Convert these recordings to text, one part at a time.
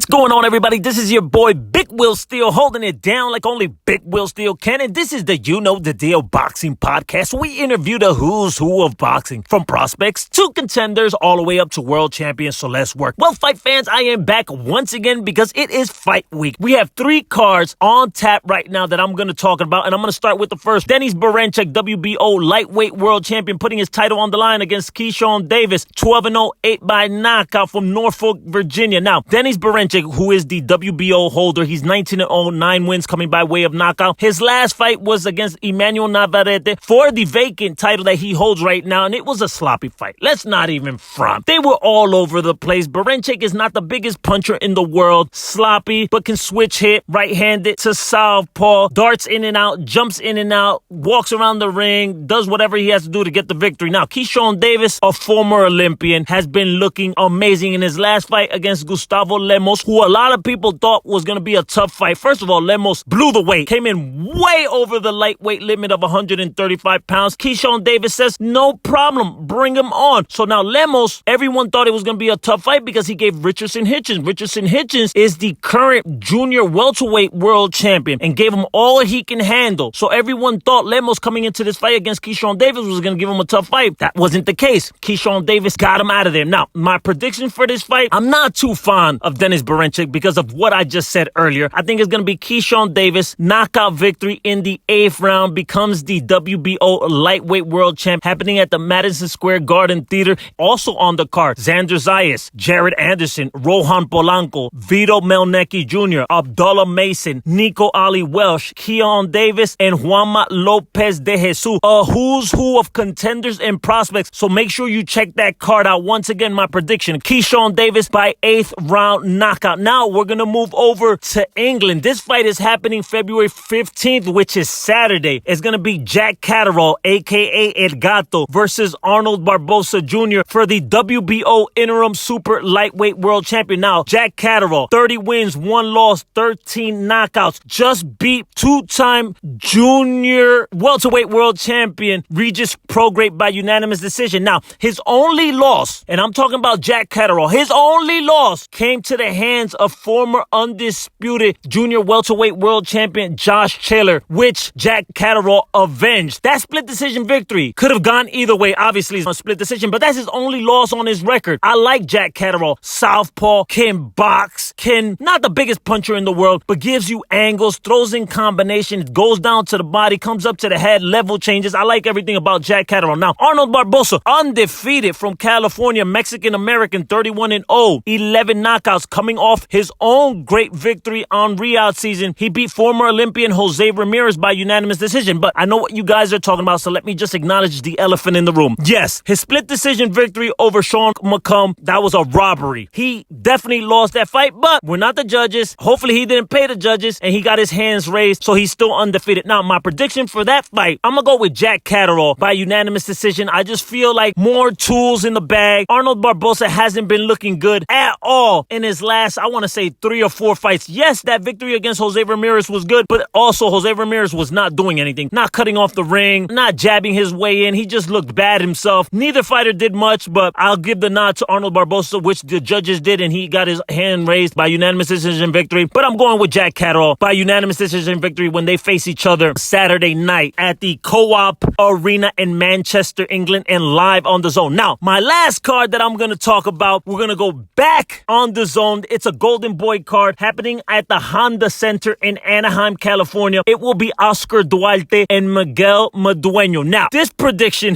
going on, everybody? This is your boy Big Will Steele, holding it down like only Big Will Steele can. And this is the You Know the Deal Boxing Podcast. We interview the who's who of boxing, from prospects to contenders, all the way up to world champions. So let's work. Well, fight fans, I am back once again because it is fight week. We have 3 cards on tap right now that I'm going to talk about, and I'm going to start with the first. Berinchyk, WBO lightweight world champion, putting his title on the line against Keyshawn Davis, 12-0, 8 by knockout from Norfolk, Virginia. Now, Berinchyk, who is the WBO holder, he's 19-0, 9 wins coming by way of knockout. His last fight was against Emmanuel Navarrete for the vacant title that he holds right now, and it was a sloppy fight. Let's not even front. They were all over the place. Berinchyk is not the biggest puncher in the world. Sloppy, but can switch hit, right-handed to southpaw, darts in and out, jumps in and out, walks around the ring, does whatever he has to do to get the victory. Now, Keyshawn Davis, a former Olympian, has been looking amazing in his last fight against Gustavo Lemos, who a lot of people thought was going to be a tough fight. First of all, Lemos blew the weight, came in way over the lightweight limit of 135 pounds. Keyshawn Davis says, no problem, bring him on. So now Lemos, everyone thought it was going to be a tough fight because he gave Richardson Hitchens. Richardson Hitchens is the current junior welterweight world champion and gave him all he can handle. So everyone thought Lemos coming into this fight against Keyshawn Davis was going to give him a tough fight. That wasn't the case. Keyshawn Davis got him out of there. Now, my prediction for this fight, I'm not too fond of Berinchyk because of what I just said earlier. I think it's going to be Keyshawn Davis, knockout victory in the 8th round, becomes the WBO lightweight world champ, happening at the Madison Square Garden Theater. Also on the card, Xander Zayas, Jared Anderson, Rohan Polanco, Vito Melnecki Jr., Abdullah Mason, Nico Ali Welsh, Keon Davis, and Juanma Lopez de Jesus. A who's who of contenders and prospects. So make sure you check that card out. Once again, my prediction, Keyshawn Davis by 8th round knockout. Now we're going to move over to England. This fight is happening February 15th, which is Saturday. It's going to be Jack Catterall, a.k.a. El Gato, versus Arnold Barboza Jr. for the WBO interim super lightweight world champion. Now, Jack Catterall, 30 wins, 1 loss, 13 knockouts, just beat 2-time junior welterweight world champion Regis Prograis by unanimous decision. Now, his only loss, and I'm talking about Jack Catterall, his only loss came to the hands of former undisputed junior welterweight world champion Josh Taylor, which Jack Catterall avenged. That split decision victory could have gone either way. Obviously, it's a split decision, but that's his only loss on his record. I like Jack Catterall. Southpaw, can box, not the biggest puncher in the world, but gives you angles, throws in combinations, goes down to the body, comes up to the head, level changes. I like everything about Jack Catterall. Now, Arnold Barboza, undefeated from California, Mexican-American, 31-0, 11 knockouts, coming off his own great victory on Riyadh season. He beat former Olympian Jose Ramirez by unanimous decision. But I know what you guys are talking about, so let me just acknowledge the elephant in the room. Yes, his split decision victory over Sean McComb, that was a robbery. He definitely lost that fight, but we're not the judges. Hopefully he didn't pay the judges and he got his hands raised, so he's still undefeated. Now, my prediction for that fight, I'm going to go with Jack Catterall by unanimous decision. I just feel like more tools in the bag. Arnold Barboza hasn't been looking good at all in his last, I want to say, 3 or 4 fights. Yes, that victory against Jose Ramirez was good, but also Jose Ramirez was not doing anything. Not cutting off the ring, not jabbing his way in. He just looked bad himself. Neither fighter did much, but I'll give the nod to Arnold Barboza, which the judges did, and he got his hand raised by unanimous decision victory. But I'm going with Jack Catterall by unanimous decision victory when they face each other Saturday night at the Co-op Arena in Manchester, England, and live on the Zone. Now, my last card that I'm going to talk about, we're going to go back on the Zone. It's a Golden Boy card happening at the Honda Center in Anaheim, California. It will be Oscar Duarte and Miguel Madueño. Now, this prediction,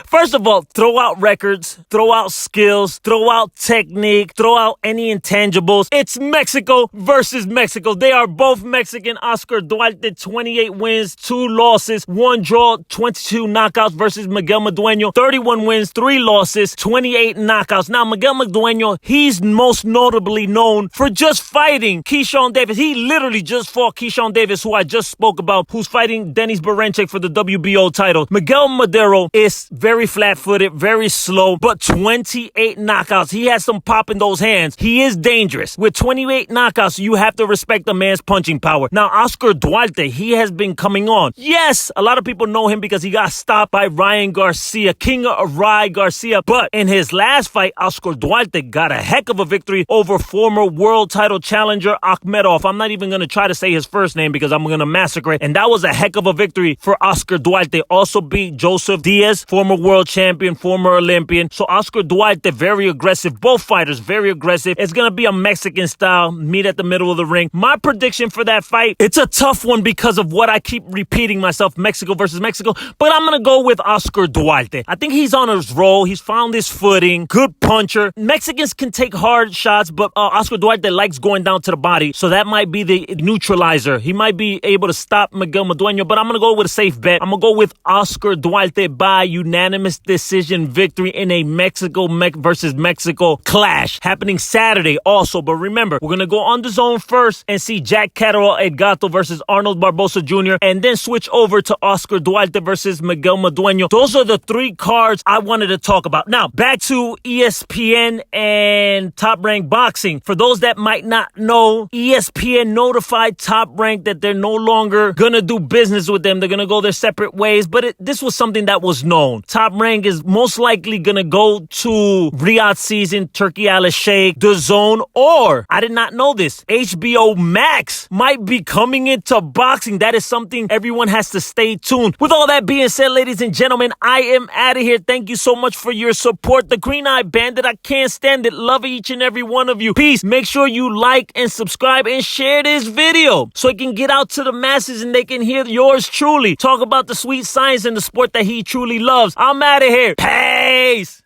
first of all, throw out records, throw out skills, throw out technique, throw out any intangibles. It's Mexico versus Mexico. They are both Mexican. Oscar Duarte, 28 wins, 2 losses, 1 draw, 22 knockouts versus Miguel Madueño, 31 wins, 3 losses, 28 knockouts. Now, Miguel Madueño, he's most notably known for just fighting Keyshawn Keyshawn Davis. He literally just fought Keyshawn Davis, who I just spoke about, who's fighting Dennis Berinchyk for the WBO title. Miguel Madero is very flat-footed, very slow, but 28 knockouts. He has some pop in those hands. He is dangerous. With 28 knockouts, you have to respect the man's punching power. Now, Oscar Duarte, he has been coming on. Yes, a lot of people know him because he got stopped by Ryan Garcia, King of Rye Garcia. But in his last fight, Oscar Duarte got a heck of a victory over former world title challenger Akhmedov. I'm not even going to try to say his first name because I'm going to massacre it. And that was a heck of a victory for Oscar Duarte. Also beat Joseph Diaz, former world champion, former Olympian. So Oscar Duarte, very aggressive. Both fighters, very aggressive. It's going to be a Mexican style, meet at the middle of the ring. My prediction for that fight, it's a tough one because of what I keep repeating myself, Mexico versus Mexico. But I'm going to go with Oscar Duarte. I think he's on his roll. He's found his footing. Good puncher. Mexicans can take hard shots, but Oscar Duarte likes going down to the body. So that might be the neutralizer. He might be able to stop Miguel Madueño, but I'm going to go with a safe bet. I'm going to go with Oscar Duarte by unanimous decision victory in a Mexico versus Mexico clash happening Saturday also. But remember, we're going to go on the zone first and see Jack Catterall Edgato versus Arnold Barboza Jr. and then switch over to Oscar Duarte versus Miguel Madueño. Those are the three cards I wanted to talk about. Now, back to ESPN and Top Rank Boxing. For those that might not know, ESPN notified Top Rank that they're no longer going to do business with them. They're going to go their separate ways, but this was something that was known. Top Rank is most likely going to go to Riyadh Season, Turkey Al Sheikh, The Zone, or, I did not know this, HBO Max might be coming into boxing. That is something everyone has to stay tuned. With all that being said, ladies and gentlemen, I am out of here. Thank you so much for your support. The Green Eye Bandit, I can't stand it. Love each and every one of you. Peace. Make sure you like and subscribe and share this video so it can get out to the masses and they can hear yours truly talk about the sweet science and the sport that he truly loves. I'm out of here. Peace.